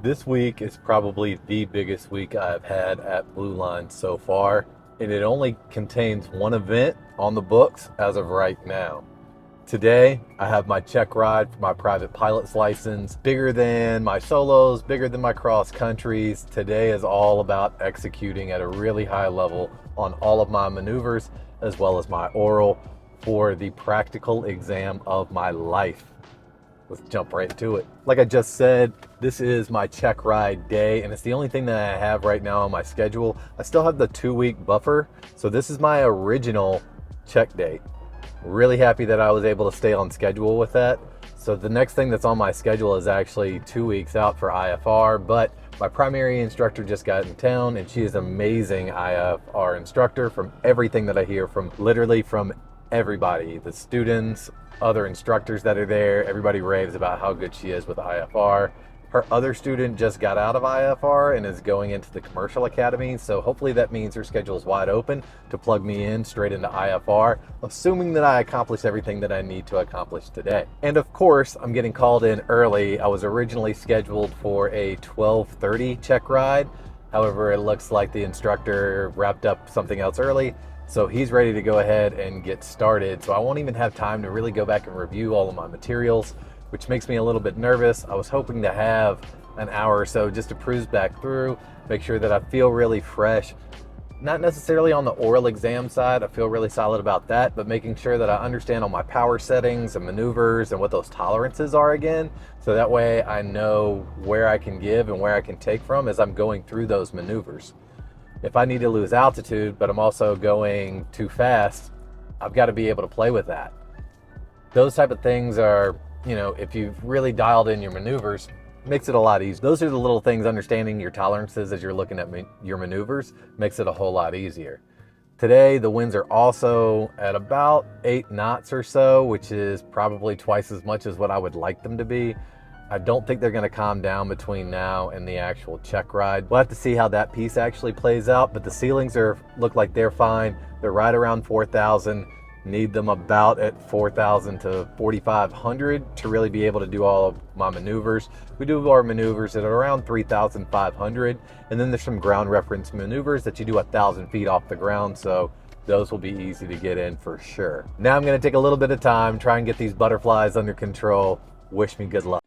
This week is probably the biggest week I've had at Blue Line so far, and it only contains one event on the books as of right now. Today, I have my check ride for my private pilot's license. Bigger than my solos, bigger than my cross countries. Today is all about executing at a really high level on all of my maneuvers, as well as my oral for the practical exam of my life. Let's jump right to it. Like I just said, this is my check ride day, and it's the only thing that I have right now on my schedule. I still have the 2-week buffer, so this is my original check date. Really happy that I was able to stay on schedule with that. So the next thing that's on my schedule is actually 2 weeks out for IFR, but my primary instructor just got in town, and she is an amazing IFR instructor. From everything that I hear from everybody, the students, other instructors that are there, everybody raves about how good she is with IFR. Her other student just got out of IFR and is going into the commercial academy, so hopefully that means her schedule is wide open to plug me in straight into IFR, assuming that I accomplish everything that I need to accomplish today. And of course, I'm getting called in early. I was originally scheduled for a 12:30 check ride. However, it looks like the instructor wrapped up something else early, so he's ready to go ahead and get started. So I won't even have time to really go back and review all of my materials, which makes me a little bit nervous. I was hoping to have an hour or so just to cruise back through, make sure that I feel really fresh. Not necessarily on the oral exam side, I feel really solid about that, but making sure that I understand all my power settings and maneuvers and what those tolerances are again, so that way I know where I can give and where I can take from as I'm going through those maneuvers. If I need to lose altitude, but I'm also going too fast, I've got to be able to play with that. Those type of things are, if you've really dialed in your maneuvers, makes it a lot easier. Those are the little things, understanding your tolerances as you're looking at your maneuvers makes it a whole lot easier. Today, the winds are also at about 8 knots or so, which is probably twice as much as what I would like them to be. I don't think they're going to calm down between now and the actual check ride. We'll have to see how that piece actually plays out, but the ceilings look like they're fine. They're right around 4,000. Need them about at 4,000 to 4,500 to really be able to do all of my maneuvers. We do our maneuvers at around 3,500, and then there's some ground reference maneuvers that you do 1,000 feet off the ground, so those will be easy to get in for sure. Now I'm going to take a little bit of time, try and get these butterflies under control. Wish me good luck.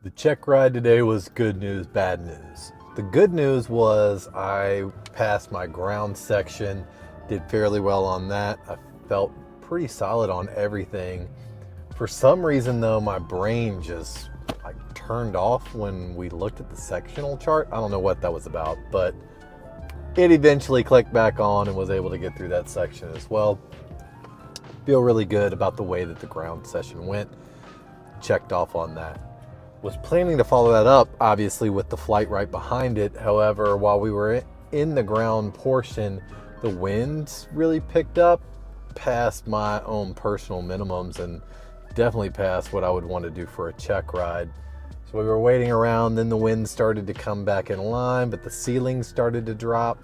The check ride today was good news, bad news. The good news was I passed my ground section, did fairly well on that. I felt pretty solid on everything. For some reason though, my brain just turned off when we looked at the sectional chart. I don't know what that was about, but it eventually clicked back on and was able to get through that section as well. Feel really good about the way that the ground session went. Checked off on that. Was planning to follow that up, obviously, with the flight right behind it. However, while we were in the ground portion, the winds really picked up past my own personal minimums and definitely past what I would want to do for a check ride. So we were waiting around, then the wind started to come back in line, but the ceiling started to drop,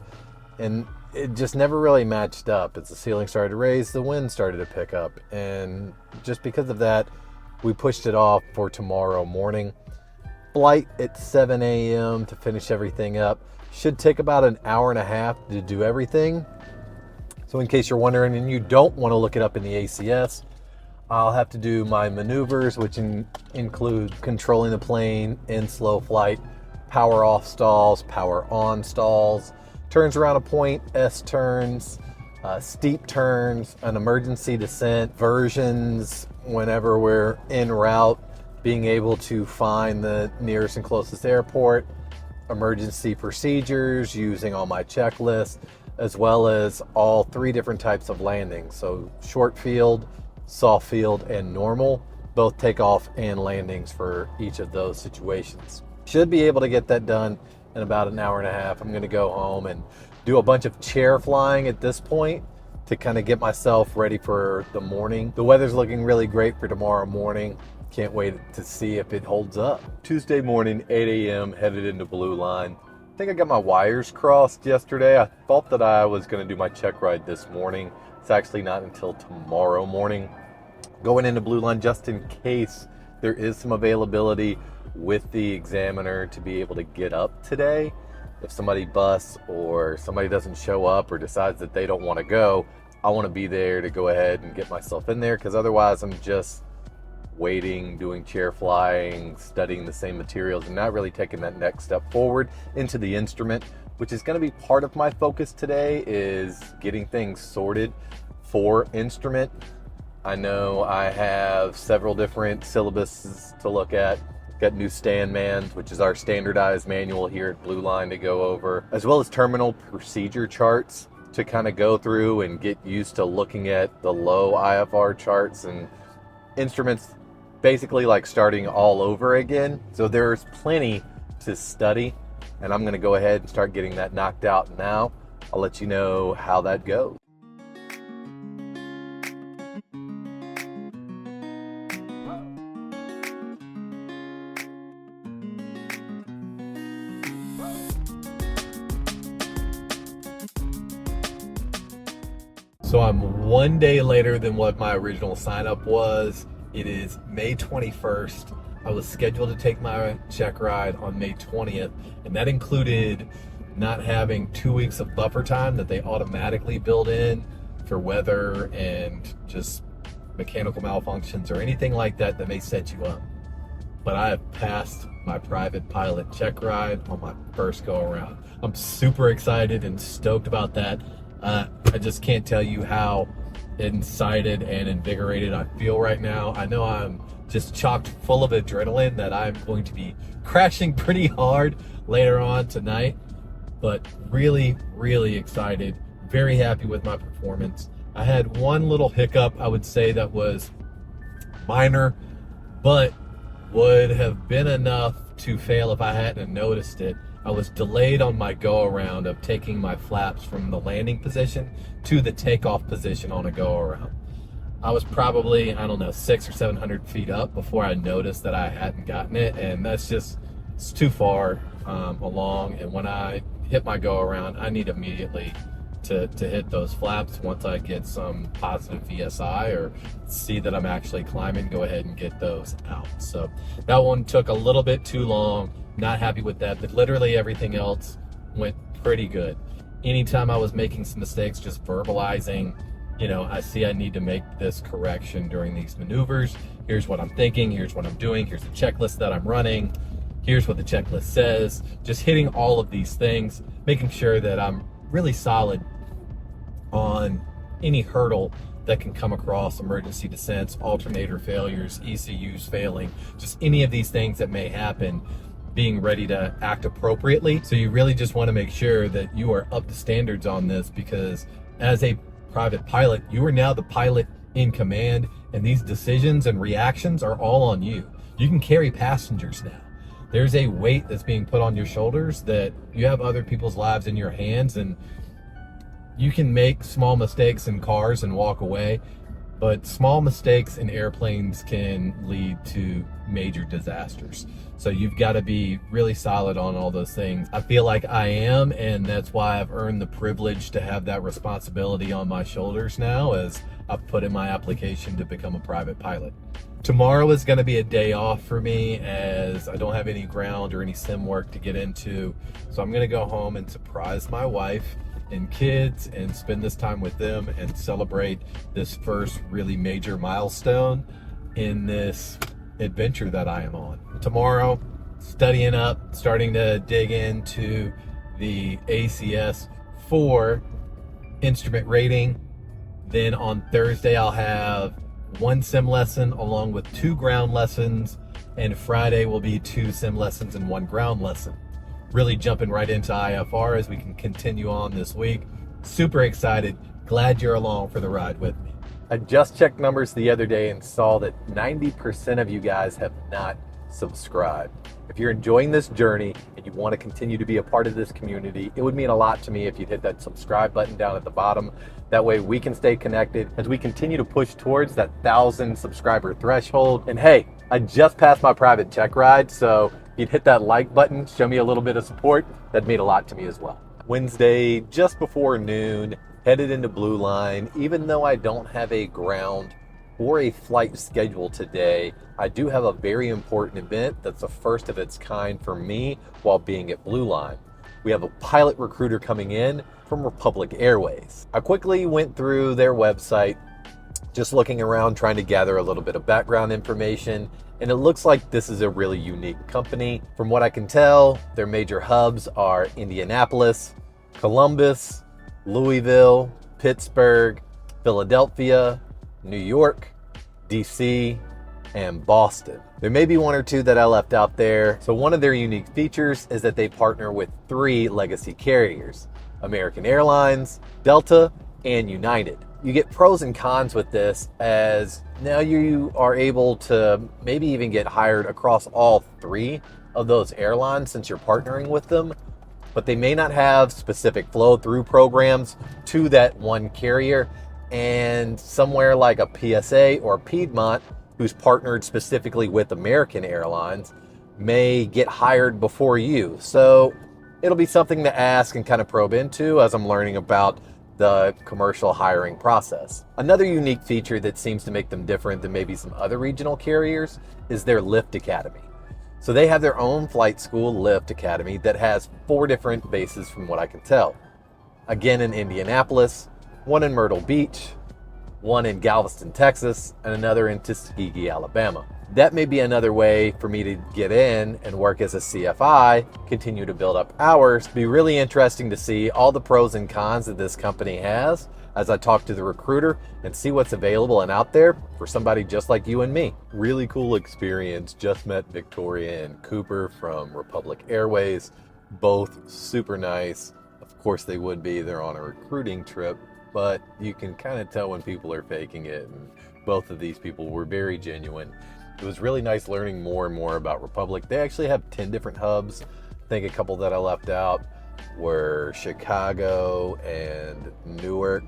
and it just never really matched up. As the ceiling started to raise, the wind started to pick up, and just because of that, we pushed it off for tomorrow morning. flight at 7 a.m. to finish everything up. Should take about an hour and a half to do everything. So in case you're wondering and you don't want to look it up in the ACS, I'll have to do my maneuvers, which include controlling the plane in slow flight, power off stalls, power on stalls, turns around a point, S turns, steep turns, an emergency descent, versions whenever we're en route, being able to find the nearest and closest airport, emergency procedures using all my checklists, as well as all 3 different types of landings. So short field, soft field, and normal, both takeoff and landings for each of those situations. Should be able to get that done in about an hour and a half. I'm going to go home and do a bunch of chair flying at this point to kind of get myself ready for the morning. The weather's looking really great for tomorrow morning. Can't wait to see if it holds up. Tuesday morning, 8 a.m., headed into Blue Line. I think I got my wires crossed yesterday. I thought that I was going to do my check ride this morning. It's actually not until tomorrow morning. Going into Blue Line just in case there is some availability with the examiner to be able to get up today. If somebody busts or somebody doesn't show up or decides that they don't want to go, I want to be there to go ahead and get myself in there, because otherwise I'm just waiting, doing chair flying, studying the same materials, and not really taking that next step forward into the instrument, which is going to be part of my focus today, is getting things sorted for instrument. I know I have several different syllabuses to look at. Got new Standmans, which is our standardized manual here at Blue Line to go over, as well as terminal procedure charts to kind of go through and get used to looking at the low IFR charts, and instruments basically like starting all over again. So there's plenty to study, and I'm going to go ahead and start getting that knocked out now. I'll let you know how that goes. So I'm 1 day later than what my original sign up was. It is May 21st. I was scheduled to take my check ride on May 20th, and that included not having 2 weeks of buffer time that they automatically build in for weather and just mechanical malfunctions or anything like that that may set you up. But I have passed my private pilot check ride on my first go around. I'm super excited and stoked about that. I just can't tell you how excited and invigorated I feel right now. I know I'm just chocked full of adrenaline that I'm going to be crashing pretty hard later on tonight, but really, really excited. Very happy with my performance. I had one little hiccup, I would say, that was minor, but would have been enough to fail if I hadn't noticed it. I was delayed on my go around of taking my flaps from the landing position to the takeoff position on a go around. I was probably, 600 or 700 feet up before I noticed that I hadn't gotten it, and that's just, it's too far along. And when I hit my go around, I need immediately to hit those flaps. Once I get some positive VSI or see that I'm actually climbing, go ahead and get those out. So that one took a little bit too long. Not happy with that, but literally everything else went pretty good. Anytime I was making some mistakes, just verbalizing, I see I need to make this correction during these maneuvers. Here's what I'm thinking, here's what I'm doing, here's the checklist that I'm running, here's what the checklist says. Just hitting all of these things, making sure that I'm really solid on any hurdle that can come across, emergency descents, alternator failures, ECUs failing, just any of these things that may happen, being ready to act appropriately. So you really just want to make sure that you are up to standards on this, because as a private pilot, you are now the pilot in command, and these decisions and reactions are all on you. You can carry passengers now. There's a weight that's being put on your shoulders that you have other people's lives in your hands, and you can make small mistakes in cars and walk away, but small mistakes in airplanes can lead to major disasters. So you've got to be really solid on all those things. I feel like I am, and that's why I've earned the privilege to have that responsibility on my shoulders now, as I've put in my application to become a private pilot. Tomorrow is going to be a day off for me as I don't have any ground or any sim work to get into. So I'm going to go home and surprise my wife and kids and spend this time with them and celebrate this first really major milestone in this adventure that I am on. Tomorrow, studying up, starting to dig into the ACS 4 instrument rating. Then on Thursday, I'll have one sim lesson along with 2 ground lessons, and Friday will be 2 sim lessons and 1 ground lesson. Really jumping right into IFR as we can continue on this week. Super excited. Glad you're along for the ride with me. I just checked numbers the other day and saw that 90% of you guys have not subscribed. If you're enjoying this journey and you want to continue to be a part of this community, it would mean a lot to me if you'd hit that subscribe button down at the bottom. That way we can stay connected as we continue to push towards that 1,000 subscriber threshold. And hey, I just passed my private check ride, so if you'd hit that like button, show me a little bit of support, that'd mean a lot to me as well. Wednesday, just before noon, headed into Blue Line. Even though I don't have a ground or a flight schedule today, I do have a very important event that's the first of its kind for me while being at Blue Line. We have a pilot recruiter coming in from Republic Airways. I quickly went through their website, just looking around, trying to gather a little bit of background information, and it looks like this is a really unique company. From what I can tell, their major hubs are Indianapolis, Columbus, Louisville, Pittsburgh, Philadelphia, New York, DC, and Boston. There may be one or two that I left out there. So one of their unique features is that they partner with 3 legacy carriers: American Airlines, Delta, and United. You get pros and cons with this, as now you are able to maybe even get hired across all 3 of those airlines since you're partnering with them, but they may not have specific flow through programs to that one carrier. And somewhere like a PSA or Piedmont, who's partnered specifically with American Airlines, may get hired before you. So it'll be something to ask and kind of probe into as I'm learning about the commercial hiring process. Another unique feature that seems to make them different than maybe some other regional carriers is their Lift Academy. So they have their own flight school, Lift Academy, that has 4 different bases from what I can tell. Again, in Indianapolis, one in Myrtle Beach, one in Galveston, Texas, and another in Tuskegee, Alabama. That may be another way for me to get in and work as a CFI, continue to build up hours. It'd be really interesting to see all the pros and cons that this company has as I talk to the recruiter and see what's available and out there for somebody just like you and me. Really cool experience. Just met Victoria and Cooper from Republic Airways. Both super nice. Of course they would be. They're on a recruiting trip, but you can kind of tell when people are faking it. And both of these people were very genuine. It was really nice learning more and more about Republic. They actually have 10 different hubs. I think a couple that I left out were Chicago and Newark.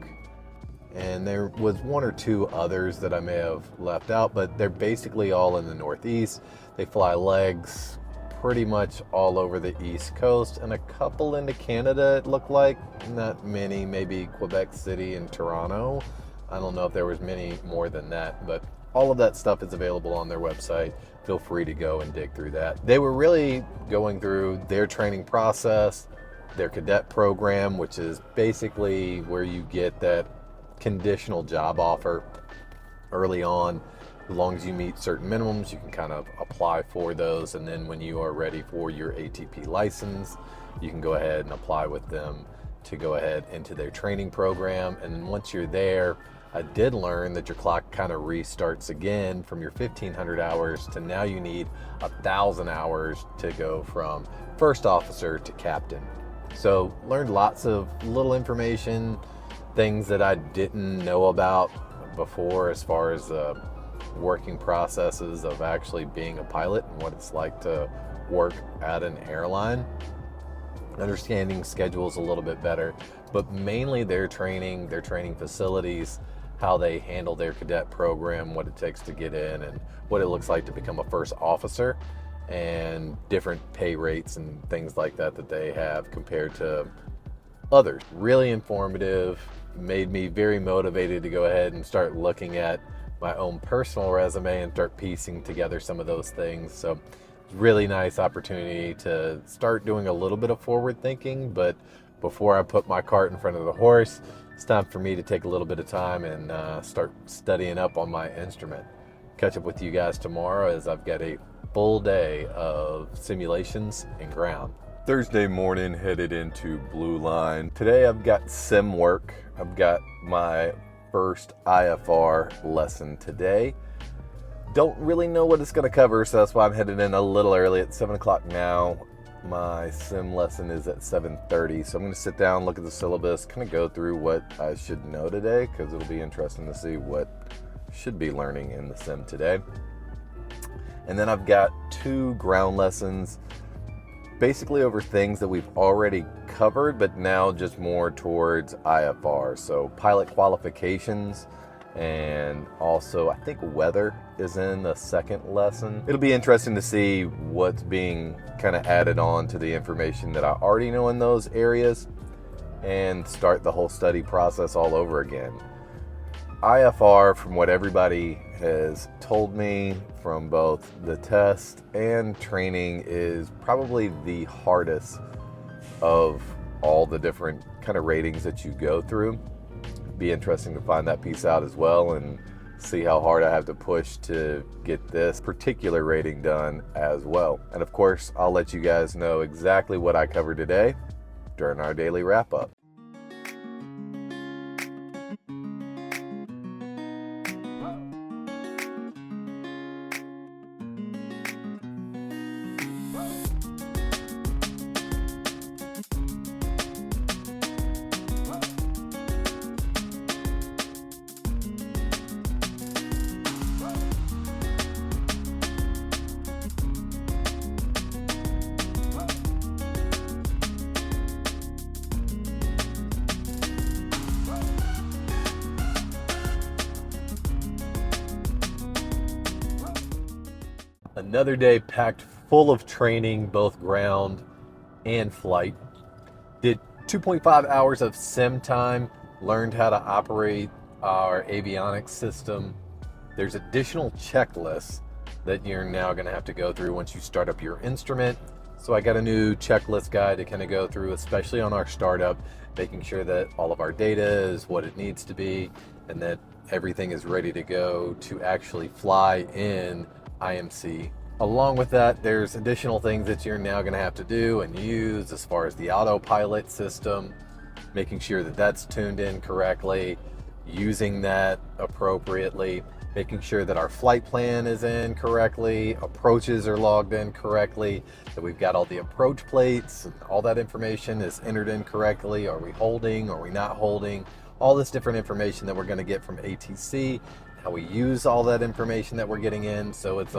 And there was 1 or 2 others that I may have left out, but they're basically all in the Northeast. They fly legs pretty much all over the East Coast, and a couple into Canada, it looked like. Not many, maybe Quebec City and Toronto. I don't know if there was many more than that, but all of that stuff is available on their website. Feel free to go and dig through that. They were really going through their training process, their cadet program, which is basically where you get that conditional job offer early on. As long as you meet certain minimums, you can kind of apply for those. And then when you are ready for your ATP license, you can go ahead and apply with them to go ahead into their training program. And then once you're there, I did learn that your clock kind of restarts again from your 1,500 hours to now you need 1,000 hours to go from first officer to captain. So learned lots of little information, things that I didn't know about before as far as the working processes of actually being a pilot and what it's like to work at an airline. Understanding schedules a little bit better, but mainly their training facilities, how they handle their cadet program, what it takes to get in, and what it looks like to become a first officer, and different pay rates and things like that that they have compared to others. Really informative, made me very motivated to go ahead and start looking at my own personal resume and start piecing together some of those things. So really nice opportunity to start doing a little bit of forward thinking, but before I put my cart in front of the horse, it's time for me to take a little bit of time and start studying up on my instrument. Catch up with you guys tomorrow as I've got a full day of simulations and ground. Thursday morning, headed into Blue Line. Today I've got sim work. I've got my first IFR lesson today. Don't really know what it's going to cover, so that's why I'm headed in a little early at 7 o'clock now. My sim lesson is at 7:30, so I'm going to sit down, look at the syllabus, kind of go through what I should know today, because it'll be interesting to see what I should be learning in the sim today. And then I've got 2 ground lessons, basically over things that we've already covered, but now just more towards IFR. So pilot qualifications, and also I think weather is in the second lesson. It'll be interesting to see what's being kind of added on to the information that I already know in those areas and start the whole study process all over again. IFR, from what everybody has told me from both the test and training, is probably the hardest of all the different kind of ratings that you go through. Be interesting to find that piece out as well and see how hard I have to push to get this particular rating done as well. And of course, I'll let you guys know exactly what I covered today during our daily wrap up. Another day packed full of training, both ground and flight. Did 2.5 hours of sim time, learned how to operate our avionics system. There's additional checklists that you're now going to have to go through once you start up your instrument. So I got a new checklist guide to kind of go through, especially on our startup, making sure that all of our data is what it needs to be and that everything is ready to go to actually fly in IMC. Along with that, there's additional things that you're now going to have to do and use as far as the autopilot system, making sure that that's tuned in correctly, using that appropriately, making sure that our flight plan is in correctly, approaches are logged in correctly, that we've got all the approach plates and all that information is entered in correctly. Are we holding? Are we not holding? All this different information that we're going to get from ATC, how we use all that information that we're getting in. So it's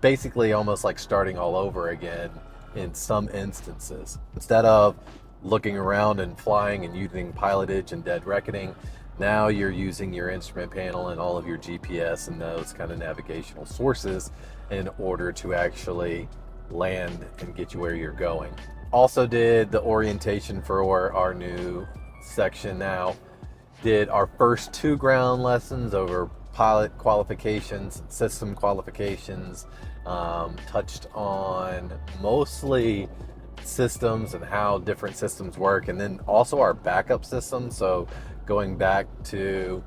basically almost like starting all over again in some instances. Instead of looking around and flying and using pilotage and dead reckoning, now you're using your instrument panel and all of your GPS and those kind of navigational sources in order to actually land and get you where you're going. Also did the orientation for our new section now. Did our first 2 ground lessons over pilot qualifications, system qualifications, touched on mostly systems and how different systems work, and then also our backup systems. So going back to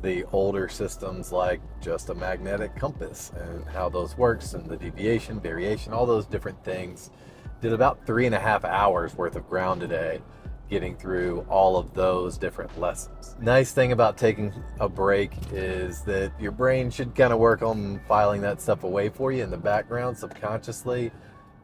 the older systems like just a magnetic compass and how those works and the deviation, variation, all those different things. Did about 3.5 hours worth of ground today, getting through all of those different lessons. Nice thing about taking a break is that your brain should kind of work on filing that stuff away for you in the background subconsciously.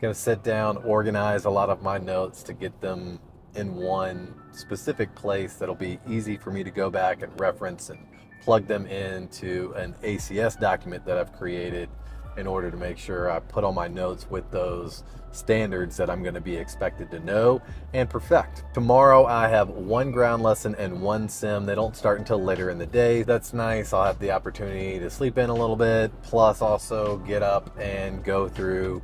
Gonna sit down, organize a lot of my notes to get them in one specific place that'll be easy for me to go back and reference and plug them into an ACS document that I've created in order to make sure I put all my notes with those standards that I'm going to be expected to know and perfect. Tomorrow I have 1 ground lesson and 1 sim. They don't start until later in the day. That's nice. I'll have the opportunity to sleep in a little bit, plus also get up and go through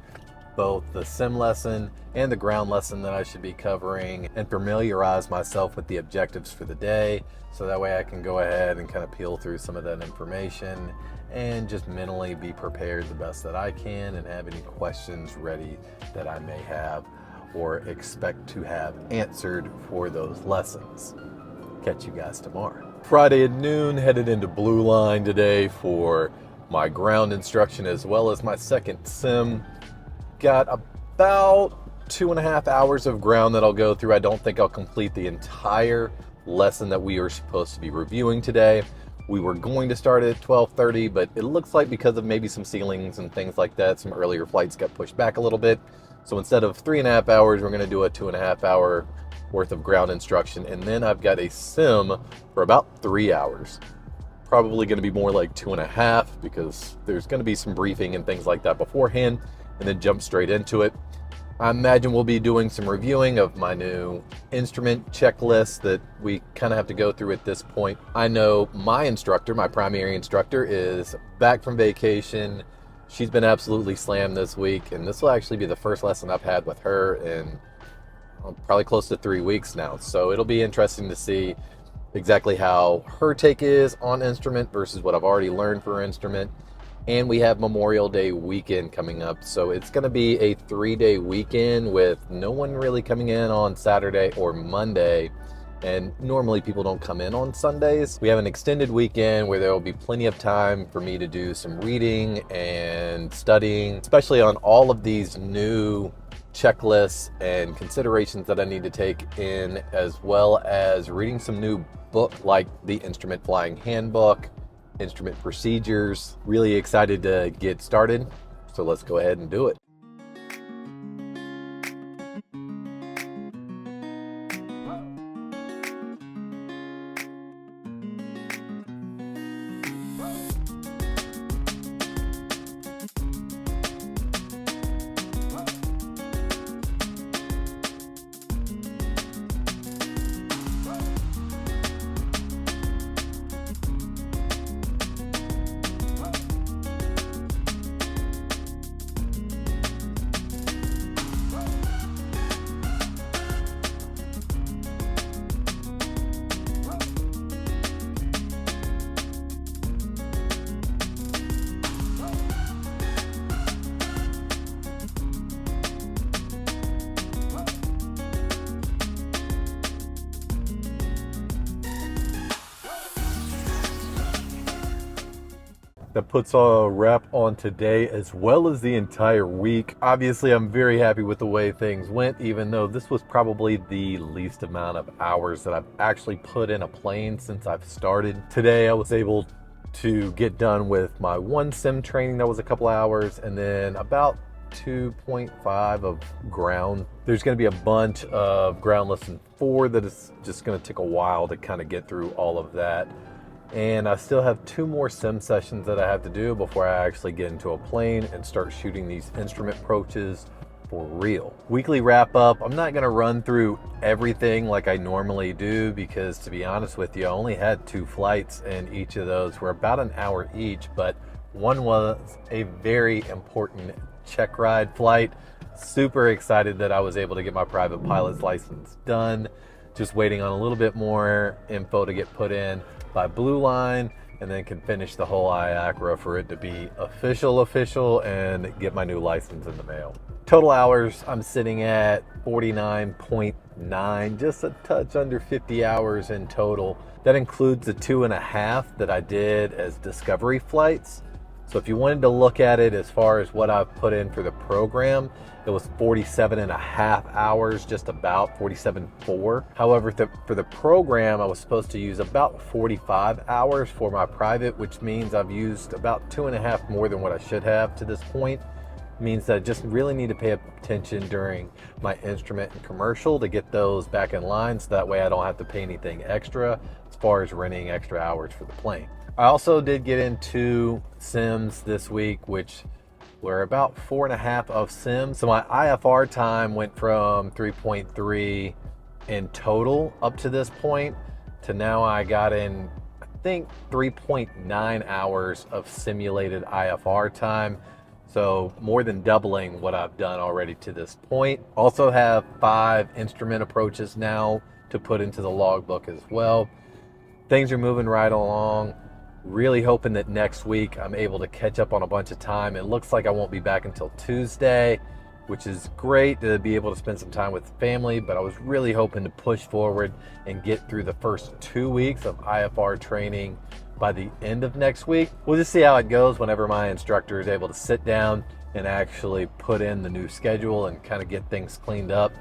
both the sim lesson and the ground lesson that I should be covering and familiarize myself with the objectives for the day, so that way I can go ahead and kind of peel through some of that information and just mentally be prepared the best that I can and have any questions ready that I may have or expect to have answered for those lessons. Catch you guys tomorrow. Friday at noon, headed into Blue Line today for my ground instruction as well as my second sim. Got about 2.5 hours of ground that I'll go through. I don't think I'll complete the entire lesson that we are supposed to be reviewing today. We were going to start at 12:30, but it looks like because of maybe some ceilings and things like that, some earlier flights got pushed back a little bit. So instead of 3.5 hours, we're going to do a 2.5 hour worth of ground instruction. And then I've got a sim for about 3 hours. Probably going to be more like 2.5 because there's going to be some briefing and things like that beforehand, and then jump straight into it. I imagine we'll be doing some reviewing of my new instrument checklist that we kind of have to go through at this point. I know my instructor, my primary instructor, is back from vacation. She's been absolutely slammed this week, and this will actually be the first lesson I've had with her in probably close to 3 weeks now. So it'll be interesting to see exactly how her take is on instrument versus what I've already learned for instrument. And we have Memorial Day weekend coming up, so it's going to be a 3-day weekend with no one really coming in on Saturday or Monday, and normally people don't come in on Sundays. We have an extended weekend where there will be plenty of time for me to do some reading and studying, especially on all of these new checklists and considerations that I need to take in, as well as reading some new book like the Instrument Flying Handbook, Instrument Procedures. Really excited to get started, so let's go ahead and do it. That puts a wrap on today as well as the entire week. Obviously, I'm very happy with the way things went, even though this was probably the least amount of hours that I've actually put in a plane since I've started. Today, I was able to get done with my one sim training that was a couple hours, and then about 2.5 of ground. There's going to be a bunch of ground lesson 4 that is just going to take a while to kind of get through all of that. And I still have 2 more sim sessions that I have to do before I actually get into a plane and start shooting these instrument approaches for real. Weekly wrap up. I'm not going to run through everything like I normally do because, to be honest with you, I only had 2 flights, and each of those were about an hour each, but one was a very important check ride flight. Super excited that I was able to get my private pilot's license done. Just waiting on a little bit more info to get put in by Blue Line, and then can finish the whole IACRA for it to be official and get my new license in the mail. Total hours, I'm sitting at 49.9, just a touch under 50 hours in total. That includes the 2.5 that I did as discovery flights. So if you wanted to look at it as far as what I've put in for the program, it was 47.5 hours, just about 47.4. However, for the program, I was supposed to use about 45 hours for my private, which means I've used about 2.5 more than what I should have to this point. It means that I just really need to pay attention during my instrument and commercial to get those back in line, so that way I don't have to pay anything extra as far as renting extra hours for the plane. I also did get into sims this week, which were about 4.5 of sims. So my IFR time went from 3.3 in total up to this point to now I got in, I think, 3.9 hours of simulated IFR time, So more than doubling what I've done already to this point. Also have 5 instrument approaches now to put into the logbook as well. Things are moving right along. Really hoping that next week I'm able to catch up on a bunch of time. It looks like I won't be back until Tuesday, which is great to be able to spend some time with family, but I was really hoping to push forward and get through the first 2 weeks of IFR training by the end of next week. We'll just see how it goes whenever my instructor is able to sit down and actually put in the new schedule and kind of get things cleaned up.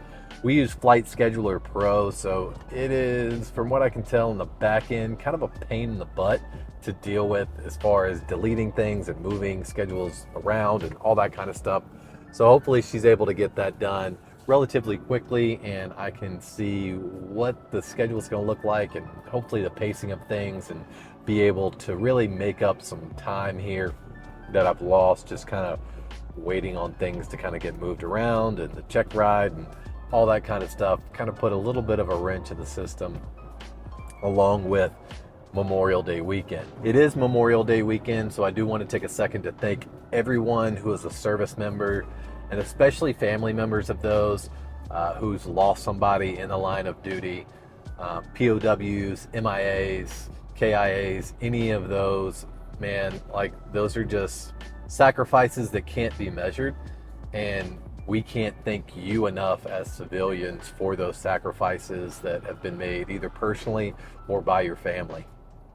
We use Flight Scheduler Pro, so it is, from what I can tell in the back end, kind of a pain in the butt to deal with as far as deleting things and moving schedules around and all that kind of stuff. So hopefully she's able to get that done relatively quickly, and I can see what the schedule is going to look like and hopefully the pacing of things, and be able to really make up some time here that I've lost just kind of waiting on things to kind of get moved around, and the check ride and all that kind of stuff. Kind of put a little bit of a wrench in the system along with Memorial Day weekend. It is Memorial Day weekend, so I do want to take a second to thank everyone who is a service member, and especially family members of those who's lost somebody in the line of duty, POWs, MIAs, KIAs, any of those. Man, like, those are just sacrifices that can't be measured, and we can't thank you enough as civilians for those sacrifices that have been made either personally or by your family.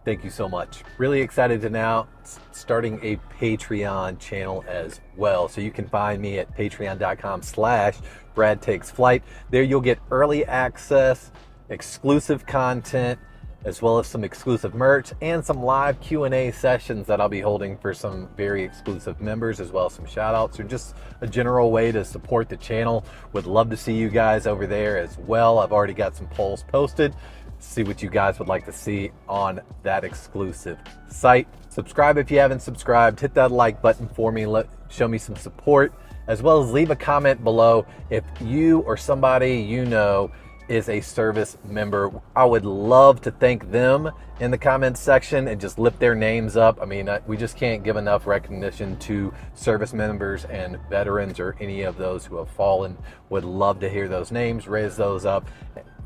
Thank you so much. Really excited to now starting a Patreon channel as well. So you can find me at patreon.com/BradTakesFlight. There you'll get early access, exclusive content, as well as some exclusive merch and some live Q&A sessions that I'll be holding for some very exclusive members, as well as some shout outs, or just a general way to support the channel. Would love to see you guys over there as well. I've already got some polls posted. See what you guys would like to see on that exclusive site. Subscribe if you haven't subscribed. Hit that like button for me. Show me some support, as well as leave a comment below if you or somebody you know is a service member. I would love to thank them in the comments section and just lift their names up. I mean, we just can't give enough recognition to service members and veterans, or any of those who have fallen. Would love to hear those names, raise those up.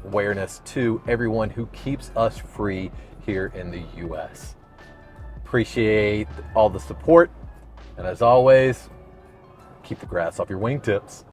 Awareness to everyone who keeps us free here in the US. Appreciate all the support, and as always, keep the grass off your wingtips.